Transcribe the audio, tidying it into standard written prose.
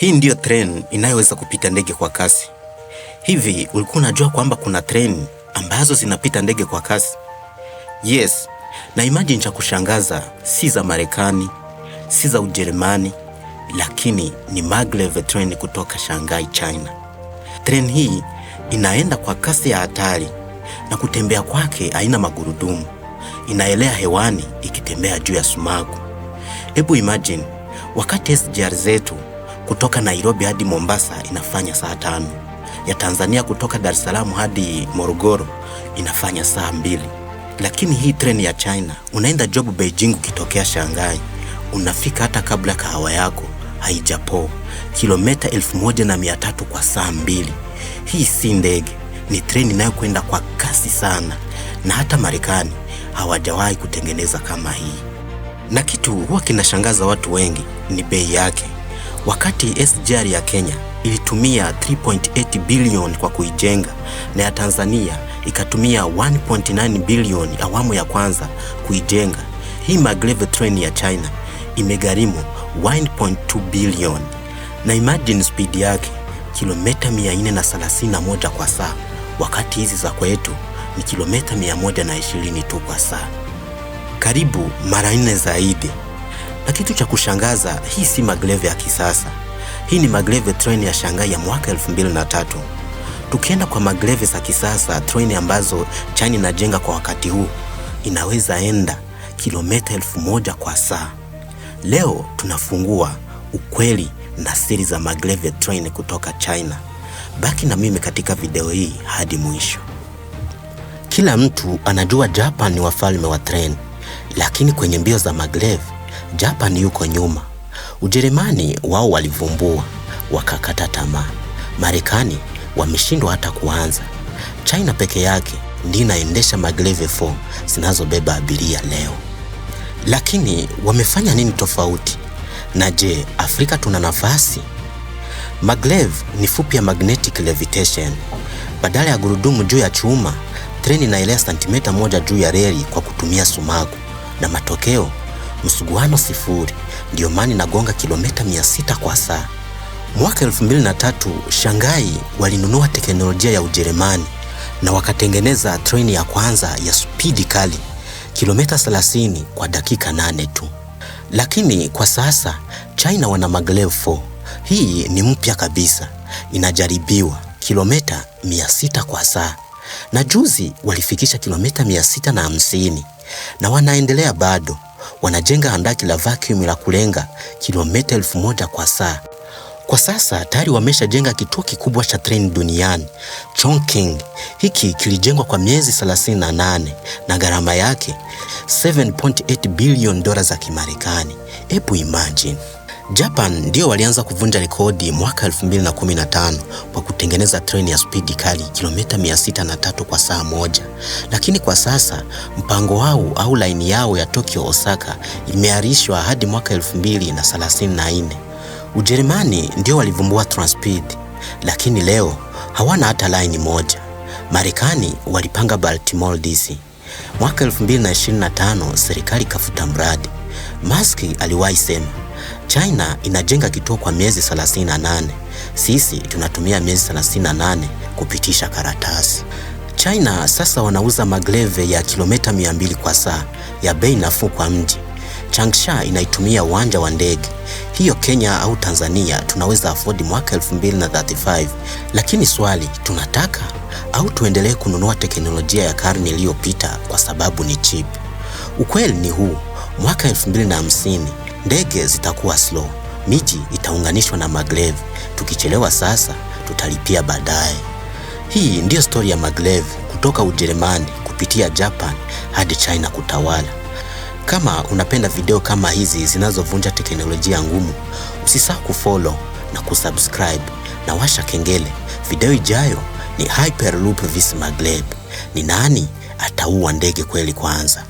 Hii ndiyo train inayoweza kupita ndege kwa kasi. Hivi ulikuwa unajua kwamba kuna train ambazo zinapita ndege kwa kasi? Yes, na imagine cha kushangaza, si za Marekani, si za Ujerumani, lakini ni maglev train kutoka Shanghai, China. Train hii inaenda kwa kasi ya hatari na kutembea kwake haina magurudumu. Inaelea hewani ikitembea juu ya sumaku. Hebu imagine, wakati SGR zetu kutoka Nairobi hadi Mombasa inafanya saa 5, ya Tanzania kutoka Dar es Salaam hadi Morogoro inafanya saa 2. Lakini hii train ya China, unaenda job Beijing ukitokea Shanghai, unafika hata kabla kahawa yako haijapoa, kilomita 1300 kwa saa 2. Hii si ndege, ni train inayokwenda kwa kasi sana, na hata Marekani hawajawahi kutengeneza kama hii. Na kitu huwa kinashangaza watu wengi ni bei yake. Wakati SGR ya Kenya ilitumia 3.8 bilioni kwa kuijenga, na ya Tanzania ikatumia 1.9 bilioni awamu ya kwanza kuijenga, hii maglev train ya China imegharimu 1.2 bilioni. Na imagine speed yake, kilomita 431 kwa saa, wakati hizi za kwetu ni kilomita 120 tu kwa saa, karibu mara 4 zaidi. Na kitu cha kushangaza, hii si maglev ya kisasa. Hii ni maglev train ya Shanghai ya mwaka 2003. Tukienda kwa maglev za kisasa, train ambazo China inajenga kwa wakati huu, inaweza enda kilomita 1000 kwa saa. Leo tunafungua ukweli na siri za maglev train kutoka China. Baki na mimi katika video hii hadi mwisho. Kila mtu anajua Japan ni wafalme wa train, lakini kwenye mbio za maglev Japan yuko nyuma. Ujerumani wao walivumbua, wakakata tamaa. Marekani wameshindwa hata kuanza. China peke yake ndiyo inaendesha maglev 4 zinazobeba abiria leo. Lakini wamefanya nini tofauti? Na je, Afrika tuna nafasi? Maglev ni fupi ya magnetic levitation. Badala ya gurudumu juu ya chuma, treni inaelea sentimita 1 juu ya reli kwa kutumia sumaku, na matokeo msuguano 0. Ndio maana inagonga kilomita 600 kwa saa. Mwaka 2003 Shanghai walinunua teknolojia ya Ujerumani na wakatengeneza treni ya kwanza ya speed kali, kilomita 30 kwa dakika 8 tu. Lakini kwa sasa China wana maglev 4. Hii ni mpya kabisa, inajaribiwa kilomita 600 kwa saa, na juzi walifikisha kilomita 650, na wanaendelea bado. Wanajenga handaki la vacuum la kulenga kilomita 1000 kwa saa. Kwa sasa tayari wameshajenga kituo kikubwa cha treni duniani, Chongqing. Hiki kilijengwa kwa miezi 38 na gharama yake $7.8 bilioni za Kimarekani. Hebu imagine. Japan ndio walianza kuvunja rekodi mwaka 2015 kwa kutengeneza treni ya speed kali kilomita 603 kwa saa 1. Lakini kwa sasa mpango wao au laini yao ya Tokyo Osaka imeahirishwa hadi mwaka 2034. Ujerumani ndio walivumbua Transpeed, lakini leo hawana hata laini moja. Marekani walipanga Baltimore DC. Mwaka 2025 serikali kafuta mradi. Musk aliwahi sema, China inajenga kituo kwa miezi 38. Sisi tunatumia miezi 38 kupitisha karatasi. China sasa wanauza maglev ya kilomita 200 kwa saa ya bei nafuu kwa mji. Changsha inaitumia uwanja wa ndege. Hiyo Kenya au Tanzania tunaweza afford mwaka 2035. Lakini swali, tunataka au tuendelee kununua teknolojia ya karne iliyopita kwa sababu ni cheap? Ukweli ni huu, mwaka 2050 ndege zitakuwa slow, miji itaunganishwa na maglev. Tukichelewa sasa, tutalipia baadaye. Hii ndiyo story ya maglev kutoka Ujerumani kupitia Japan hadi China kutawala. Kama unapenda video kama hizi zinazovunja teknolojia ngumu, usisahau kufollow na kusubscribe na washa kengele. Video ijayo ni Hyperloop vs maglev. Ni nani ataua ndege kweli kwanza?